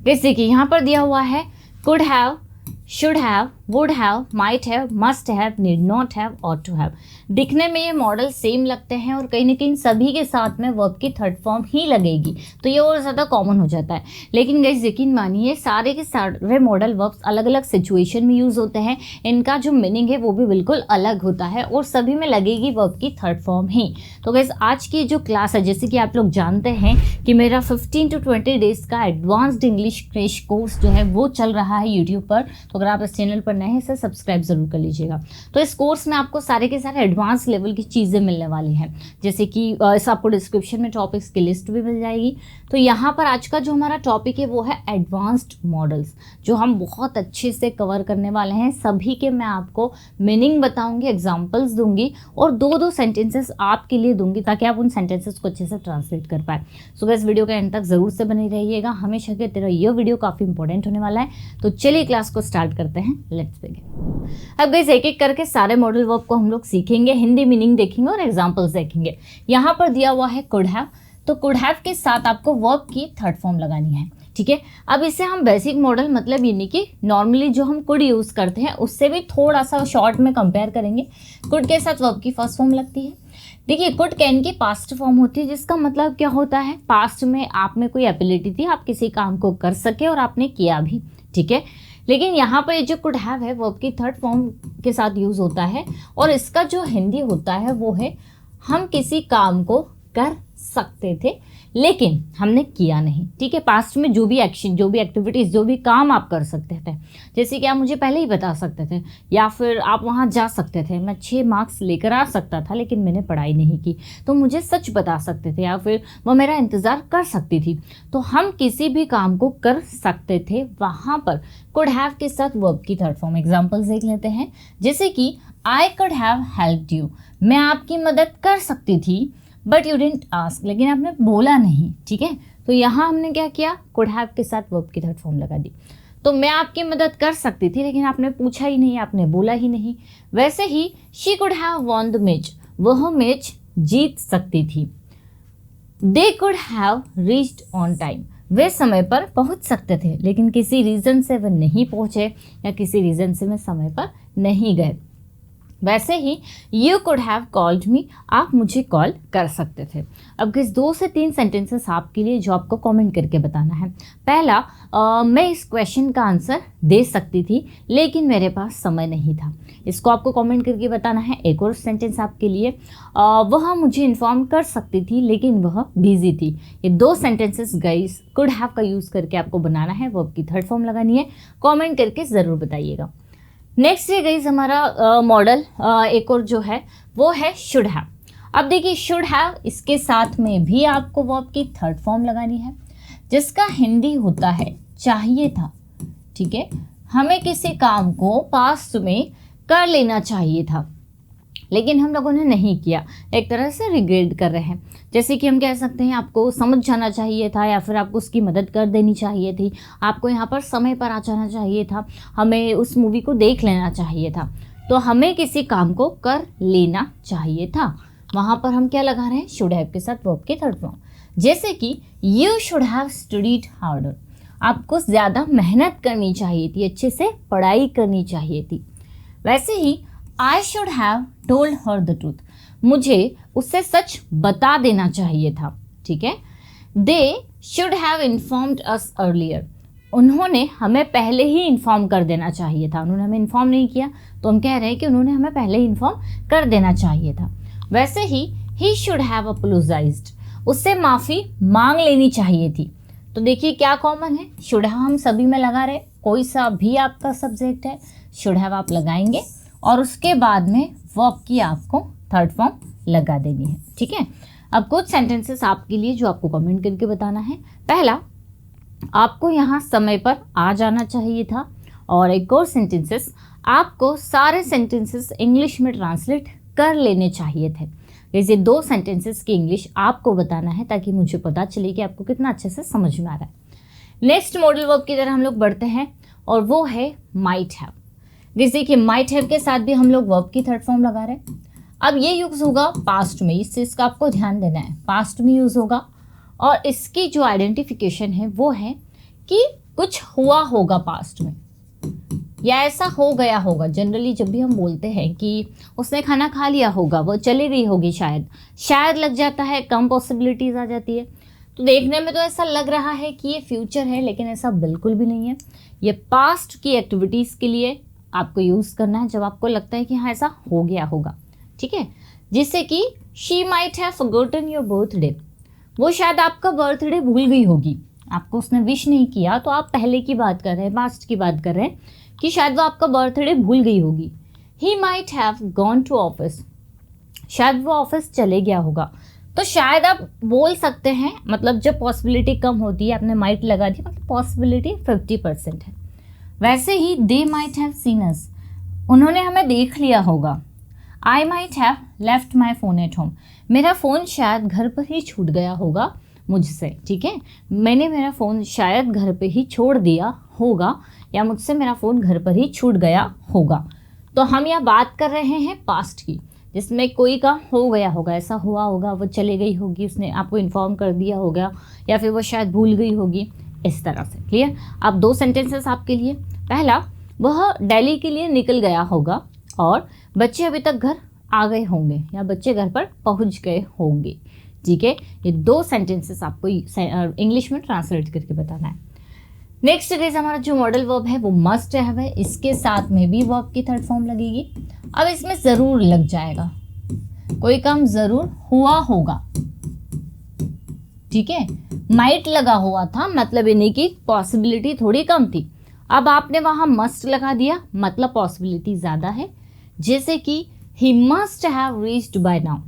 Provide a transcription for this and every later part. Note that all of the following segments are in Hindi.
गाइस देखिए यहाँ पर दिया हुआ है could have, should have, would have, might have, must have, need not have, ought to have। दिखने में ये मॉडल सेम लगते हैं और कहीं ना कहीं सभी के साथ में वर्ब की थर्ड फॉर्म ही लगेगी, तो ये और ज़्यादा कॉमन हो जाता है। लेकिन गाइस यकीन मानिए सारे के सारे मॉडल वर्ब्स अलग अलग सिचुएशन में यूज़ होते हैं, इनका जो मीनिंग है वो भी बिल्कुल अलग होता है और सभी में लगेगी वर्ब की थर्ड फॉर्म ही। तो गाइस आज की जो क्लास है, जैसे कि आप लोग जानते हैं कि मेरा 15 to 20 डेज़ का एडवांस्ड इंग्लिश क्रैश कोर्स जो है वो चल रहा है यूट्यूब पर। तो अगर आप इस चैनल पर नए हैं इसे सब्सक्राइब ज़रूर कर लीजिएगा। तो इस कोर्स में आपको सारे के सारे एडवांस लेवल की चीज़ें मिलने वाली हैं, जैसे कि इस आपको डिस्क्रिप्शन में टॉपिक्स की लिस्ट भी मिल जाएगी। तो यहाँ पर आज का जो हमारा टॉपिक है वो है एडवांस्ड मॉडल्स, जो हम बहुत अच्छे से कवर करने वाले हैं। सभी के मैं आपको मीनिंग बताऊंगी, एग्जांपल्स दूंगी और दो सेंटेंसेस आपके लिए दूंगी ताकि आप उन सेंटेंसेस को अच्छे से ट्रांसलेट कर पाए। सो गाइस वीडियो के एंड तक ज़रूर से बने रहिएगा, हमेशा की तरह ये वीडियो काफ़ी इंपॉर्टेंट होने वाला है। तो चलिए क्लास को स्टार्ट करते हैं, लेट्स बिगिन। अब गाइस एक एक करके सारे मॉडल वर्ब को हम लोग सीखेंगे, हिंदी मीनिंग देखेंगे और एग्जांपल्स देखेंगे। यहाँ पर दिया हुआ है कुड हैव, तो कुड हैव के साथ आपको वर्ब की थर्ड फॉर्म लगानी है, ठीक है। अब इसे हम बेसिक मॉडल मतलब यानी कि नॉर्मली जो हम कुड यूज़ करते हैं उससे भी थोड़ा सा शॉर्ट में कंपेयर करेंगे। कुड के साथ वर्ब की फर्स्ट फॉर्म लगती है। देखिए कुड कैन की पास्ट फॉर्म होती है, जिसका मतलब क्या होता है, पास्ट में आप में कोई एबिलिटी थी, आप किसी काम को कर सके और आपने किया भी, ठीक है। लेकिन यहाँ पर ये जो कुड हैव है वर्ब की थर्ड फॉर्म के साथ यूज़ होता है और इसका जो हिंदी होता है वो है हम किसी काम को कर सकते थे लेकिन हमने किया नहीं, ठीक है। पास्ट में जो भी एक्शन, जो भी एक्टिविटीज़, जो भी काम आप कर सकते थे, जैसे कि आप मुझे पहले ही बता सकते थे या फिर आप वहाँ जा सकते थे, मैं 6 मार्क्स लेकर आ सकता था लेकिन मैंने पढ़ाई नहीं की, तो मुझे सच बता सकते थे या फिर वो मेरा इंतज़ार कर सकती थी। तो हम किसी भी काम को कर सकते थे, वहाँ पर कुड हैव के साथ वर्ब की थर्ड फॉर्म। एग्जाम्पल्स देख लेते हैं, जैसे कि I could have helped you, मैं आपकी मदद कर सकती थी बट यू डिडंट आस्क, लेकिन आपने बोला नहीं, ठीक है। तो यहाँ हमने क्या किया, कुड हैव के साथ वर्ब की थर्ड फॉर्म लगा दी। तो मैं आपकी मदद कर सकती थी लेकिन आपने पूछा ही नहीं, आपने बोला ही नहीं। वैसे ही she could have won the match, वह मैच जीत सकती थी। They could have reached on time, वे समय पर पहुंच सकते थे लेकिन किसी रीज़न से वे नहीं पहुंचे या किसी रीज़न से वे समय पर नहीं गए। वैसे ही you could have called me, आप मुझे कॉल कर सकते थे। अब किस 2 से 3 सेंटेंसेस आपके लिए जो आपको कमेंट करके बताना है। पहला, मैं इस क्वेश्चन का आंसर दे सकती थी लेकिन मेरे पास समय नहीं था, इसको आपको कमेंट करके बताना है। एक और सेंटेंस आपके लिए, वह मुझे इन्फॉर्म कर सकती थी लेकिन वह बिजी थी। ये 2 सेंटेंसेस गाइस कुड हैव का यूज़ करके आपको बनाना है, वर्ब की थर्ड फॉर्म लगानी है। कमेंट करके ज़रूर बताइएगा। नेक्स्ट ये गाइस हमारा मॉडल एक और जो है वो है शुड हैव। अब देखिए शुड हैव, इसके साथ में भी आपको वर्ब की थर्ड फॉर्म लगानी है, जिसका हिंदी होता है चाहिए था, ठीक है। हमें किसी काम को पास्ट में कर लेना चाहिए था लेकिन हम लोगों ने नहीं किया, एक तरह से रिग्रेट कर रहे हैं। जैसे कि हम कह सकते हैं आपको समझ जाना चाहिए था या फिर आपको उसकी मदद कर देनी चाहिए थी, आपको यहाँ पर समय पर आ जाना चाहिए था, हमें उस मूवी को देख लेना चाहिए था। तो हमें किसी काम को कर लेना चाहिए था, वहाँ पर हम क्या लगा रहे हैं, शुड हैव के साथ वर्ब की थर्ड फॉर्म। जैसे कि you should have studied harder, आपको ज़्यादा मेहनत करनी चाहिए थी, अच्छे से पढ़ाई करनी चाहिए थी। वैसे ही I should have told her the truth, मुझे उससे सच बता देना चाहिए था, ठीक है। They should have informed us earlier, उन्होंने हमें पहले ही इन्फॉर्म कर देना चाहिए था, उन्होंने हमें इन्फॉर्म नहीं किया तो हम कह रहे हैं कि उन्होंने हमें पहले ही इन्फॉर्म कर देना चाहिए था। वैसे ही शुड हैव अपोलोजाइज्ड, उससे माफ़ी मांग लेनी चाहिए थी। तो देखिए क्या कॉमन है, शुड हैव हम सभी में लगा रहे, कोई सा भी आपका सब्जेक्ट है शुड हैव आप लगाएंगे और उसके बाद में वर्ब की आपको थर्ड फॉर्म लगा देनी है, ठीक है। अब कुछ सेंटेंसेस आपके लिए जो आपको कमेंट करके बताना है। पहला, आपको यहाँ समय पर आ जाना चाहिए था, और एक और सेंटेंसेस, आपको सारे सेंटेंसेस इंग्लिश में ट्रांसलेट कर लेने चाहिए थे। जैसे 2 सेंटेंसेस की इंग्लिश आपको बताना है ताकि मुझे पता चले कि आपको कितना अच्छे से समझ में आ रहा है। नेक्स्ट मॉडल वर्ब की तरह हम लोग बढ़ते हैं और वो है माइट हैव। जैसे कि माइट हैव के साथ भी हम लोग वर्ब की थर्ड फॉर्म लगा रहे हैं। अब ये यूज़ होगा पास्ट में, इस चीज़ का आपको ध्यान देना है, पास्ट में यूज़ होगा और इसकी जो आइडेंटिफिकेशन है वो है कि कुछ हुआ होगा पास्ट में, या ऐसा हो गया होगा। जनरली जब भी हम बोलते हैं कि उसने खाना खा लिया होगा, वो चली गई होगी, शायद लग जाता है, कम पॉसिबिलिटीज आ जाती है। तो देखने में तो ऐसा लग रहा है कि ये फ्यूचर है, लेकिन ऐसा बिल्कुल भी नहीं है। ये पास्ट की एक्टिविटीज़ के लिए आपको यूज़ करना है जब आपको लगता है कि हाँ ऐसा हो गया होगा, ठीक है। जिससे कि she might have forgotten your birthday, वो शायद आपका बर्थडे भूल गई होगी, आपको उसने विश नहीं किया, तो आप पहले की बात कर रहे हैं, पास्ट की बात कर रहे हैं कि शायद वो आपका बर्थडे भूल गई होगी। He might have gone to office, शायद वो ऑफिस चले गया होगा। तो शायद आप बोल सकते हैं, मतलब जब पॉसिबिलिटी कम होती है आपने माइट लगा दी, मतलब पॉसिबिलिटी 50% है। वैसे ही दे माइट हैव सीन अस, उन्होंने हमें देख लिया होगा। I might have left my phone at home, मेरा फ़ोन शायद घर पर ही छूट गया होगा मुझसे, ठीक है। मैंने मेरा फ़ोन शायद घर पे ही छोड़ दिया होगा, या मुझसे मेरा फ़ोन घर पर ही छूट गया होगा। तो हम यहाँ बात कर रहे हैं पास्ट की, जिसमें कोई का हो गया होगा, ऐसा हुआ होगा, वो चले गई होगी, उसने आपको इन्फॉर्म कर दिया होगा, या फिर वो शायद भूल गई होगी, इस तरह से। क्लियर। अब 2 सेंटेंसेस आपके लिए। पहला, वह दिल्ली के लिए निकल गया होगा, और बच्चे अभी तक घर आ गए होंगे, या बच्चे घर पर पहुंच गए होंगे, ठीक है। ये 2 सेंटेंसेस आपको इंग्लिश में ट्रांसलेट करके बताना है। नेक्स्ट गाइस, हमारा जो मॉडल वर्ब है वो मस्ट हैव है, इसके साथ में भी वर्ब की थर्ड फॉर्म लगेगी। अब इसमें ज़रूर लग जाएगा, कोई काम ज़रूर हुआ होगा, ठीक है। माइट लगा हुआ था, मतलब यानी कि पॉसिबिलिटी थोड़ी कम थी। अब आपने वहाँ मस्ट लगा दिया, मतलब पॉसिबिलिटी ज़्यादा है। जैसे कि he must have reached by now,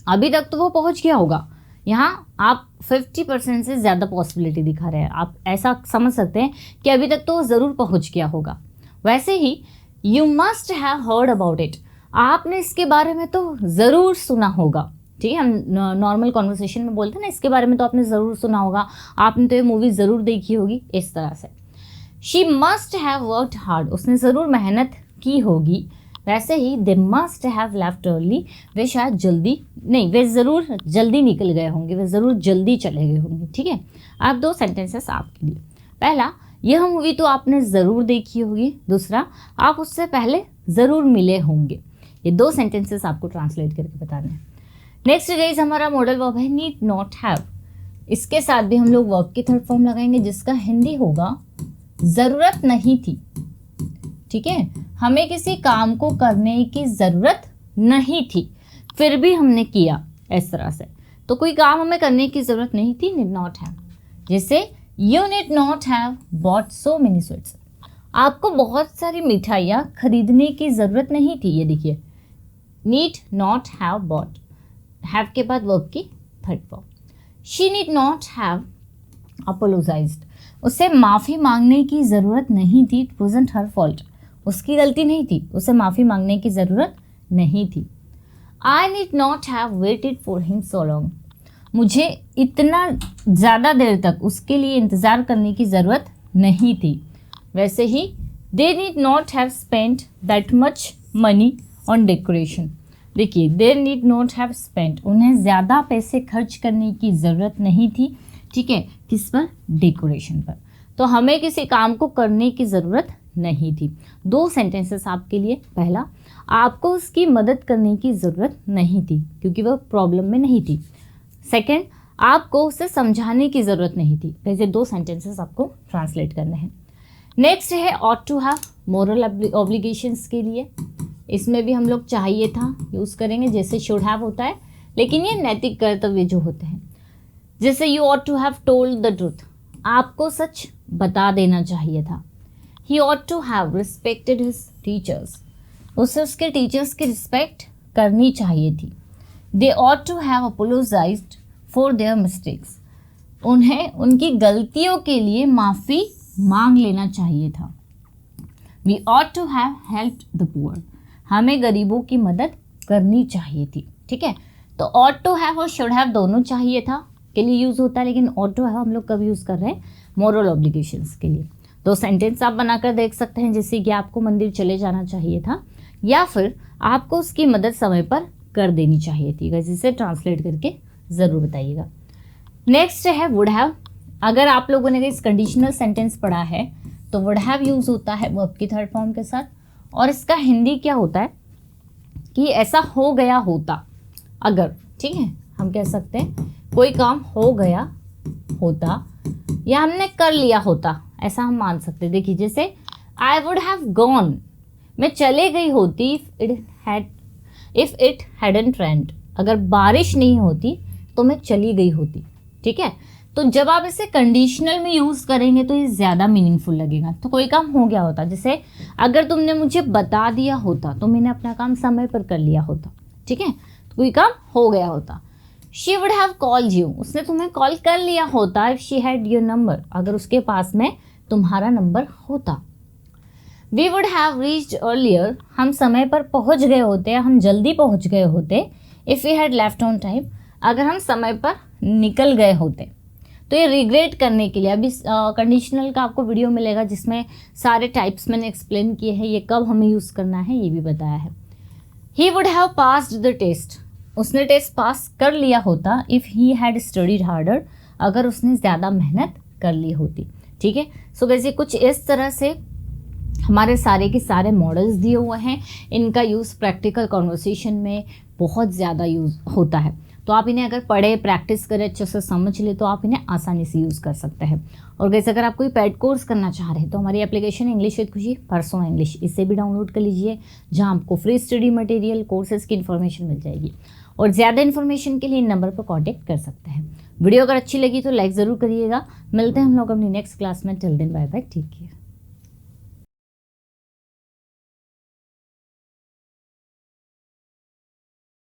अभी तक तो वो पहुँच गया होगा। यहाँ आप 50% से ज़्यादा पॉसिबिलिटी दिखा रहे हैं, आप ऐसा समझ सकते हैं कि अभी तक तो वो ज़रूर पहुँच गया होगा। वैसे ही you must have heard about it, आपने इसके बारे में तो ज़रूर सुना होगा, ठीक है। हम नॉर्मल कॉन्वर्सेशन में बोलते हैं ना, इसके बारे में तो आपने ज़रूर सुना होगा, आपने तो ये मूवी ज़रूर देखी होगी, इस तरह से। She must have worked hard, उसने ज़रूर मेहनत की होगी। वैसे ही they must have left early, वे शायद जल्दी नहीं, वे ज़रूर जल्दी निकल गए होंगे, वे ज़रूर जल्दी चले गए होंगे, ठीक है। अब 2 सेंटेंसेस आपके लिए। पहला, यह मूवी तो आपने ज़रूर देखी होगी। दूसरा, आप उससे पहले ज़रूर मिले होंगे। ये 2 सेंटेंसेस आपको ट्रांसलेट करके बताने हैं। नेक्स्ट गाइस, हमारा मॉडल वर्ब है नीड नॉट हैव, इसके साथ भी हम लोग वर्ब की थर्ड फॉर्म लगाएंगे, जिसका हिंदी होगा ज़रूरत नहीं थी, ठीक है। हमें किसी काम को करने की ज़रूरत नहीं थी, फिर भी हमने किया, इस तरह से। तो कोई काम हमें करने की ज़रूरत नहीं थी, नीड नॉट हैव। जैसे you need not have bought so many sweets, आपको बहुत सारी मिठाइयाँ खरीदने की ज़रूरत नहीं थी। ये देखिए, need not have bought, have के बाद वर्ब की third form. She need not have apologised, उसे माफ़ी मांगने की ज़रूरत नहीं थी, इट वाज़न्ट हर फॉल्ट, उसकी गलती नहीं थी, उसे माफ़ी मांगने की ज़रूरत नहीं थी। I need not have waited for him so long, मुझे इतना ज़्यादा देर तक उसके लिए इंतज़ार करने की ज़रूरत नहीं थी। वैसे ही they need not have spent that much money on decoration, देखिए they need not have spent, उन्हें ज़्यादा पैसे खर्च करने की ज़रूरत नहीं थी, ठीक है। किस पर? डेकोरेशन पर। तो हमें किसी काम को करने की ज़रूरत नहीं थी। 2 सेंटेंसेस आपके लिए। पहला, आपको उसकी मदद करने की ज़रूरत नहीं थी क्योंकि वह प्रॉब्लम में नहीं थी। सेकंड, आपको उसे समझाने की ज़रूरत नहीं थी। ऐसे 2 सेंटेंसेस आपको ट्रांसलेट करने हैं। नेक्स्ट है ought to have, moral obligations के लिए। इसमें भी हम लोग चाहिए था यूज़ करेंगे, जैसे शुड हैव होता है, लेकिन ये नैतिक कर्तव्य जो होते हैं। जैसे you ought to have told the truth, आपको सच बता देना चाहिए था। He ought to have respected his teachers, उसे उसके टीचर्स की रिस्पेक्ट करनी चाहिए थी। They ought to have apologised for their mistakes, उन्हें उनकी गलतियों के लिए माफ़ी मांग लेना चाहिए था। We ought to have helped the poor, हमें गरीबों की मदद करनी चाहिए थी, ठीक है। तो ऑट टू हैव और शुड हैव दोनों चाहिए था के लिए यूज़ होता है, लेकिन ऑट टू हैव हम लोग कब यूज़ कर रहे हैं? मोरल ऑब्लिगेशंस के लिए। 2 सेंटेंस आप बनाकर देख सकते हैं, जैसे कि आपको मंदिर चले जाना चाहिए था, या फिर आपको उसकी मदद समय पर कर देनी चाहिए थी। वैसे इसे ट्रांसलेट करके ज़रूर बताइएगा। नेक्स्ट है वुड हैव, अगर आप लोगों ने इस कंडीशनल सेंटेंस पढ़ा है तो वुड हैव यूज होता है वर्ब की थर्ड फॉर्म के साथ, और इसका हिंदी क्या होता है कि ऐसा हो गया होता, अगर, ठीक है, हम कह सकते हैं कोई काम हो गया होता या हमने कर लिया होता, ऐसा हम मान सकते हैं। देखिए जैसे आई वुड हैव गॉन, मैं चले गई होती इफ इट हैडंट रेन्ड, अगर बारिश नहीं होती तो मैं चली गई होती, ठीक है। तो जब आप इसे कंडीशनल में यूज़ करेंगे तो ये ज़्यादा मीनिंगफुल लगेगा। तो कोई काम हो गया होता, जैसे अगर तुमने मुझे बता दिया होता तो मैंने अपना काम समय पर कर लिया होता, ठीक है, तो कोई काम हो गया होता। She would have called you, उसने तुम्हें कॉल कर लिया होता if she had your number, अगर उसके पास में तुम्हारा नंबर होता। We would have reached earlier, हम समय पर पहुंच गए होते, हम जल्दी पहुंच गए होते if we had left on time, अगर हम समय पर निकल गए होते। तो ये रिग्रेट करने के लिए अभी कंडीशनल का आपको वीडियो मिलेगा जिसमें सारे टाइप्स मैंने एक्सप्लेन किए हैं, ये कब हमें यूज़ करना है ये भी बताया है। He would have passed the test, उसने टेस्ट पास कर लिया होता if he had studied harder, अगर उसने ज़्यादा मेहनत कर ली होती, ठीक है। सो वैसे कुछ इस तरह से हमारे सारे के सारे मॉडल्स दिए हुए हैं, इनका यूज़ प्रैक्टिकल कॉन्वर्सेशन में बहुत ज़्यादा यूज़ होता है। तो आप इन्हें अगर पढ़े, प्रैक्टिस करें, अच्छे से समझ ले तो आप इन्हें आसानी से यूज़ कर सकते हैं। और वैसे अगर आप कोई पेड कोर्स करना चाह रहे हैं तो हमारी एप्लीकेशन इंग्लिश विद खुशी परसों इंग्लिश, इसे भी डाउनलोड कर लीजिए, जहां आपको फ्री स्टडी मटेरियल कोर्सेज की इन्फॉर्मेशन मिल जाएगी। और ज़्यादा इन्फॉर्मेशन के लिए इन नंबर पर कॉन्टैक्ट कर सकते हैं। वीडियो अगर अच्छी लगी तो लाइक ज़रूर करिएगा। मिलते हैं हम लोग अपनी नेक्स्ट क्लास में। Till then bye bye, take care.